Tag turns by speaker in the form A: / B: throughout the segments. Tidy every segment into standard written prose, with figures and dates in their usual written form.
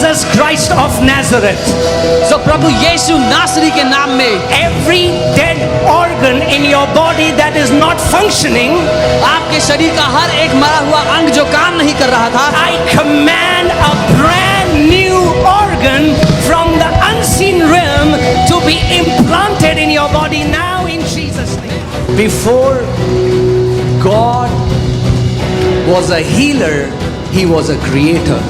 A: Jesus Christ of Nazareth.
B: So प्रभु यीशु नासरी के नाम में
A: Every dead organ in your body that is not functioning,
B: आपके शरीर का हर एक मरा हुआ अंग जो काम नहीं कर रहा था,
A: I command a brand new organ from the unseen realm to be implanted in your body now in Jesus' name. Before God was a healer, He was a creator.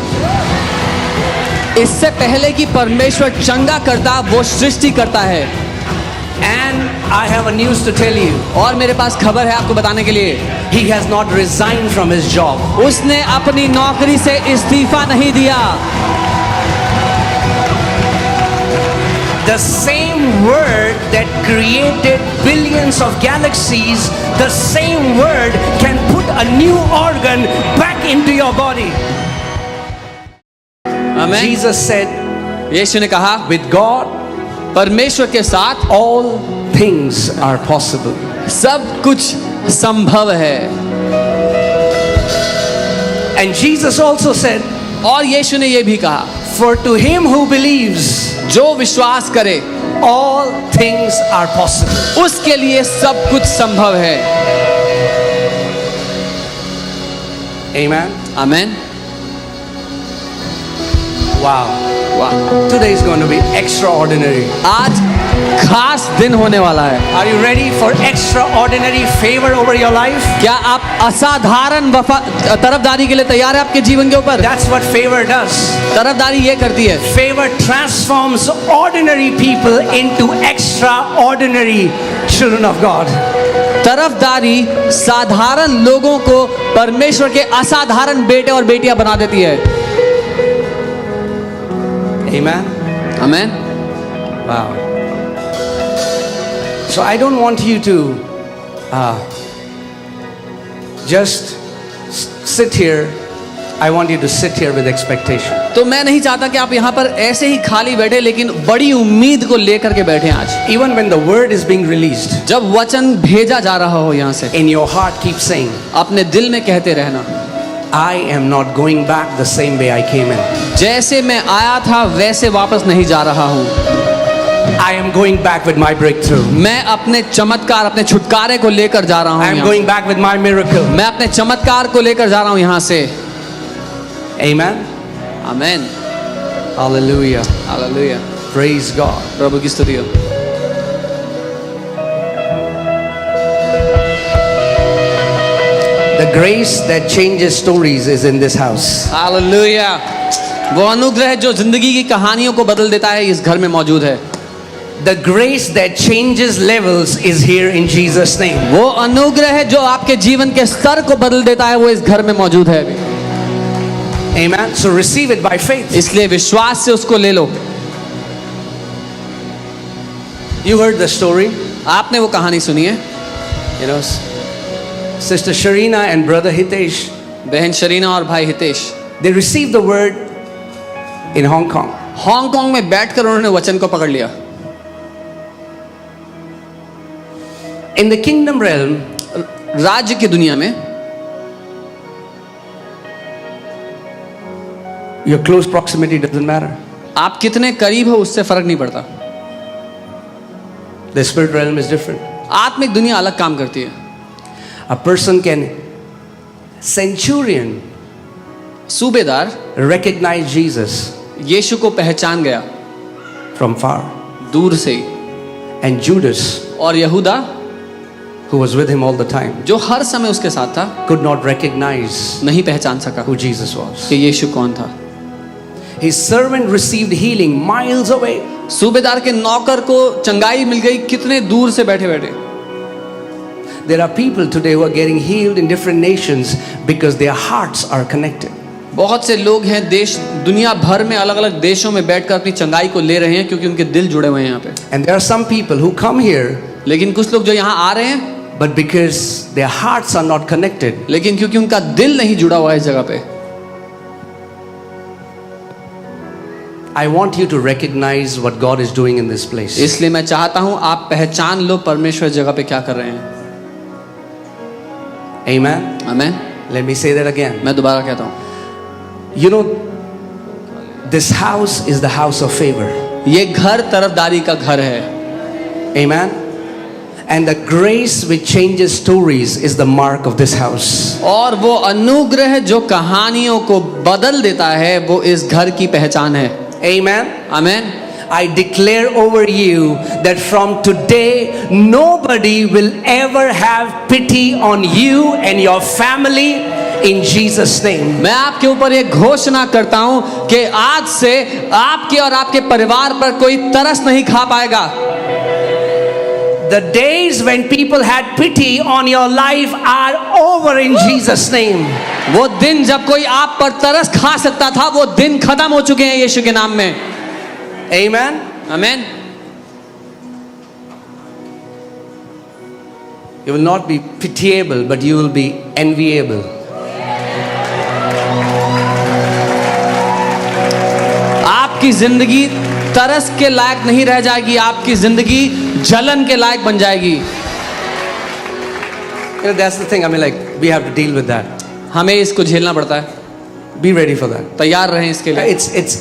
B: इससे पहले कि परमेश्वर चंगा करता, वो सृष्टि करता है।
A: And I have a news to tell you.
B: और मेरे पास खबर है आपको बताने के लिए,
A: He has not resigned from his job.
B: उसने अपनी नौकरी से इस्तीफा नहीं दिया।
A: The same word that created billions of galaxies, the same word can put a new organ back into your body.
B: आमीन।
A: Jesus said,
B: यीशु ने कहा,
A: with God,
B: परमेश्वर के साथ
A: all things are possible.
B: सब कुछ संभव है।
A: And Jesus also said,
B: और यीशु ने ये भी कहा,
A: for to him who believes,
B: जो विश्वास करे,
A: all things are possible.
B: उसके लिए सब कुछ संभव है।
A: Amen.
B: आमीन।
A: Wow.
B: वाह,
A: Today is going to be extraordinary.
B: आज खास दिन होने वाला है।
A: Are you ready for extraordinary favor over your life?
B: क्या आप असाधारण तरफदारी के लिए तैयार हैं आपके जीवन के ऊपर?
A: That's what favor does.
B: तरफदारी ये करती है,
A: Favor transforms ordinary people into extraordinary children of God.
B: तरफदारी साधारण लोगों को परमेश्वर के असाधारण बेटे और बेटियां बना देती है।
A: Amen.
B: आमीन।
A: Wow. So I don't want you to just sit here. I want you to sit here with expectation.
B: तो मैं नहीं चाहता कि आप यहाँ पर ऐसे ही खाली बैठे, लेकिन बड़ी उम्मीद को लेकर के बैठे आज।
A: Even when the word is being released,
B: जब वचन भेजा जा रहा हो यहाँ से,
A: in your heart keep saying,
B: अपने दिल में कहते रहना,
A: I am not going back the same way I came in.
B: जैसे मैं आया था वैसे वापस नहीं जा रहा हूँ।
A: I am going back with my breakthrough.
B: मैं अपने चमत्कार, अपने छुटकारे को लेकर जा रहा हूँ।
A: I am
B: यहाँ
A: going back with my miracle.
B: मैं अपने चमत्कार को लेकर जा रहा हूँ यहाँ से।
A: Amen.
B: आमीन।
A: Hallelujah.
B: हालेलुया।
A: Praise God.
B: प्रभु की स्तुति हो।
A: The grace that changes stories is in this house.
B: Hallelujah. वो अनुग्रह जो जिंदगी की कहानियों को बदल देता है, इस घर में मौजूद है।
A: The grace that changes levels is here in Jesus' name.
B: वो अनुग्रह जो आपके जीवन के स्तर को बदल देता है, वो इस घर में मौजूद है अभी।
A: Amen. So receive it by faith.
B: इसलिए विश्वास से उसको ले लो।
A: You heard the story.
B: आपने वो कहानी सुनी है,
A: You know, Sister Sharina and Brother Hitesh,
B: बहन शरीना और भाई Hitesh,
A: they received the word in Hong Kong.
B: Hong Kong में बैठकर उन्होंने वचन को पकड़ लिया।
A: In the kingdom realm,
B: राज्य की दुनिया में
A: your close proximity doesn't matter.
B: आप कितने करीब हो उससे फर्क नहीं पड़ता।
A: The spirit realm is different.
B: आत्मिक दुनिया अलग काम करती है।
A: A person can, centurion,
B: सूबेदार
A: recognize Jesus
B: यीशु को पहचान गया
A: from far.
B: दूर से ही,
A: And Judas,
B: और यहूदा
A: who was with him all the time,
B: जो हर समय उसके साथ था,
A: could not recognize
B: नहीं पहचान सका
A: who Jesus was.
B: कि यीशु कौन था।
A: His servant received healing miles away.
B: सूबेदार के नौकर को चंगाई मिल गई कितने दूर से बैठे बैठे।
A: There are people today who are getting healed in different nations because their hearts are connected.
B: बहुत से लोग हैं देश दुनिया भर में अलग अलग देशों में बैठकर अपनी चंगाई को ले रहे हैं, क्योंकि उनके दिल जुड़े हुए हैं यहाँ पे।
A: And there are some people who come here,
B: लेकिन कुछ लोग जो यहाँ आ रहे हैं,
A: but because their hearts are not connected,
B: लेकिन क्योंकि उनका दिल नहीं जुड़ा हुआ है इस जगह पे।
A: I want you to recognize what God is doing in this place.
B: इसलिए मैं चाहता हूँ आप पहचान लो परमेश्वर इस जगह पे क्या कर रहे हैं।
A: Amen.
B: आमीन।
A: Let me say that again.
B: मैं दोबारा कहता हूँ,
A: You know, This house is the house of favor.
B: ये घर तरफदारी का घर है।
A: Amen. And the grace which changes stories is the mark of this house.
B: और वो अनुग्रह जो कहानियों को बदल देता है वो इस घर की पहचान है।
A: Amen.
B: आमीन।
A: I declare over you that from today nobody will ever have pity on you and your family in Jesus name.
B: मैं आपके ऊपर ये घोषणा करता हूं कि आज से आपके और आपके परिवार पर कोई तरस नहीं खा पाएगा।
A: The days when people had pity on your life are over in Jesus name.
B: वो दिन जब कोई आप पर तरस खा सकता था वो दिन खत्म हो चुके हैं यीशु के नाम में।
A: Amen.
B: आमीन।
A: You will not be pitiable, but you will be enviable.
B: आपकी जिंदगी तरस के लायक नहीं रह जाएगी, आपकी जिंदगी जलन के लायक बन जाएगी।
A: You know, that's the thing. I mean, like, we have to deal with that.
B: हमें इसको झेलना पड़ता है।
A: Be ready for that.
B: तैयार रहें इसके लिए।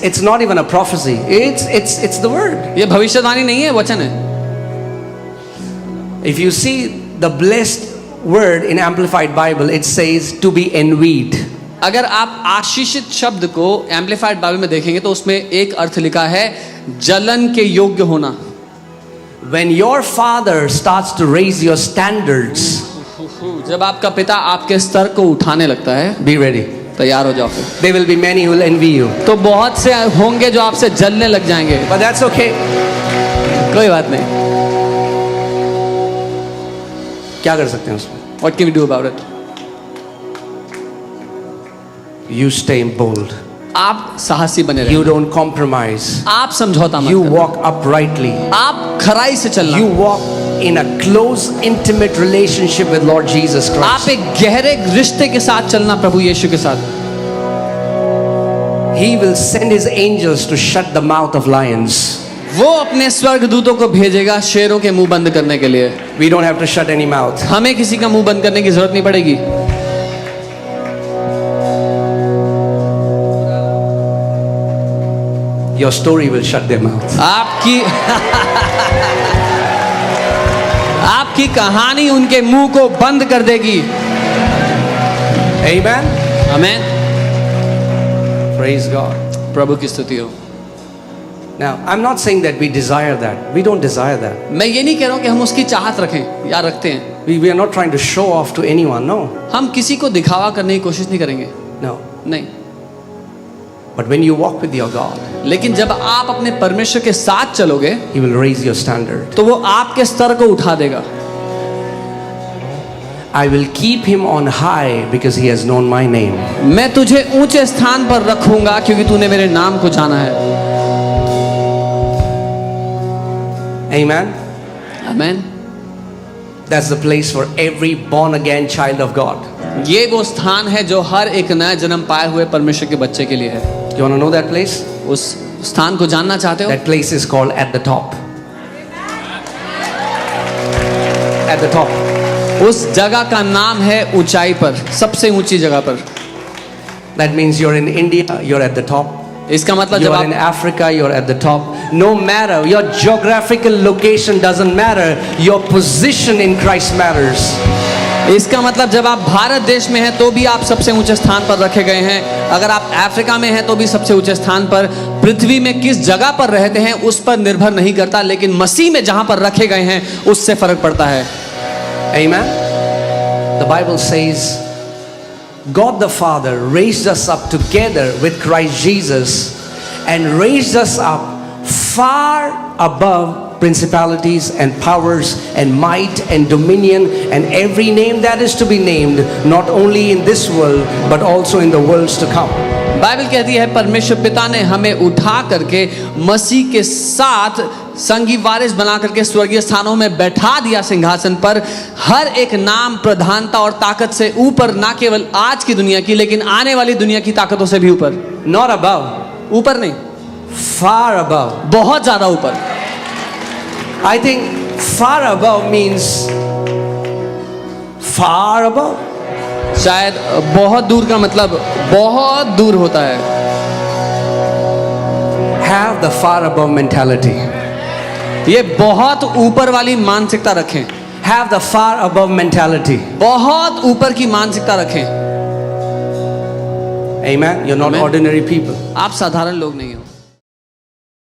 A: It's not even a prophecy. It's the word.
B: ये भविष्यवाणी नहीं है, वचन है।
A: If you see the blessed word in Amplified Bible, it says to be envied.
B: अगर आप आशीषित शब्द को एम्पलीफाइड बाइबल में देखेंगे तो उसमें एक अर्थ लिखा है जलन के योग्य होना।
A: When your father starts to raise your standards,
B: जब आपका पिता आपके स्तर को उठाने लगता है,
A: be ready.
B: तैयार हो जाओ।
A: There will be many who will envy you.
B: तो बहुत से होंगे जो आपसे जलने लग जाएंगे।
A: But that's okay.
B: कोई बात नहीं।
A: क्या कर सकते हैं उसमें?
B: What can we do about it?
A: You stay bold.
B: आप साहसी बने रहे।
A: You don't compromise.
B: आप समझौता मत
A: You
B: करो।
A: walk uprightly.
B: आप खराई से चलना।
A: You walk in a close, intimate relationship with Lord Jesus
B: आप
A: Christ.
B: एक गहरे रिश्ते के साथ चलना प्रभु यीशु के साथ।
A: He will send his angels to shut the mouth of lions.
B: वो अपने स्वर्गदूतों को भेजेगा शेरों के मुंह बंद करने के लिए।
A: We don't have to shut any mouth.
B: हमें किसी का मुंह बंद करने की जरूरत नहीं पड़ेगी।
A: Your story will shut their mouth.
B: आपकी कहानी उनके मुंह को बंद कर देगी।
A: Amen.
B: आमीन।
A: Praise God.
B: प्रभु की स्तुति हो।
A: Now, I'm not saying that we desire that. We don't desire that.
B: मैं ये नहीं कह रहा हूँ कि हम उसकी चाहत रखें या रखते हैं।
A: We are not trying to show off to anyone. No.
B: हम किसी को दिखावा करने की कोशिश नहीं करेंगे।
A: No.
B: नहीं।
A: But when you walk with your God,
B: लेकिन जब आप अपने परमेश्वर के साथ चलोगे,
A: He will raise your standard.
B: तो वो आपके स्तर को उठा देगा।
A: I will keep him on high because he has known my name.
B: मैं तुझे ऊंचे स्थान पर रखूंगा क्योंकि तूने मेरे नाम को जाना है।
A: Amen.
B: आमीन।
A: That's the place for every born again child of God.
B: ये वो स्थान है जो हर एक नया जन्म पाए हुए परमेश्वर के बच्चे के लिए है।
A: You want to know that place?
B: उस स्थान को जानना चाहते हो?
A: That place is called at the top. At the top.
B: उस जगह का नाम है ऊंचाई पर, सबसे ऊंची जगह पर।
A: That means you're in India, you're at the top.
B: इसका मतलब जब
A: You're in
B: आप
A: Africa, you're at the top. No matter your geographical location doesn't matter. Your position in Christ matters.
B: इसका मतलब जब आप भारत देश में हैं तो भी आप सबसे ऊंचे स्थान पर रखे गए हैं। अगर आप अफ्रीका में हैं तो भी सबसे ऊंचे स्थान पर। पृथ्वी में किस जगह पर रहते हैं उस पर निर्भर नहीं करता, लेकिन मसीह में जहां पर रखे गए हैं उससे फर्क पड़ता है।
A: Amen. The Bible says God the Father raised us up together with Christ Jesus and raised us up far above principalities and powers and might and dominion and every name that is to be named, not only in this world but also in the worlds to come.
B: Bible कहती है परमेश्वर पिता ने हमें उठा करके मसीह के साथ संगी वारिस बना करके स्वर्गीय स्थानों में बैठा दिया सिंहासन पर। हर एक नाम, प्रधानता और ताकत से ऊपर, ना केवल आज की दुनिया की लेकिन आने वाली दुनिया की ताकतों से भी ऊपर।
A: Not above,
B: ऊपर नहीं,
A: far above.
B: बहुत ज्यादा ऊपर।
A: I think far above means far above.
B: शायद बहुत दूर का मतलब बहुत दूर होता है।
A: Have the far above mentality.
B: ये बहुत ऊपर वाली मानसिकता रखें,
A: Have the far above mentality.
B: बहुत ऊपर की मानसिकता रखें।
A: Amen. You're not
B: Amen.
A: ordinary people.
B: आप साधारण लोग नहीं हो।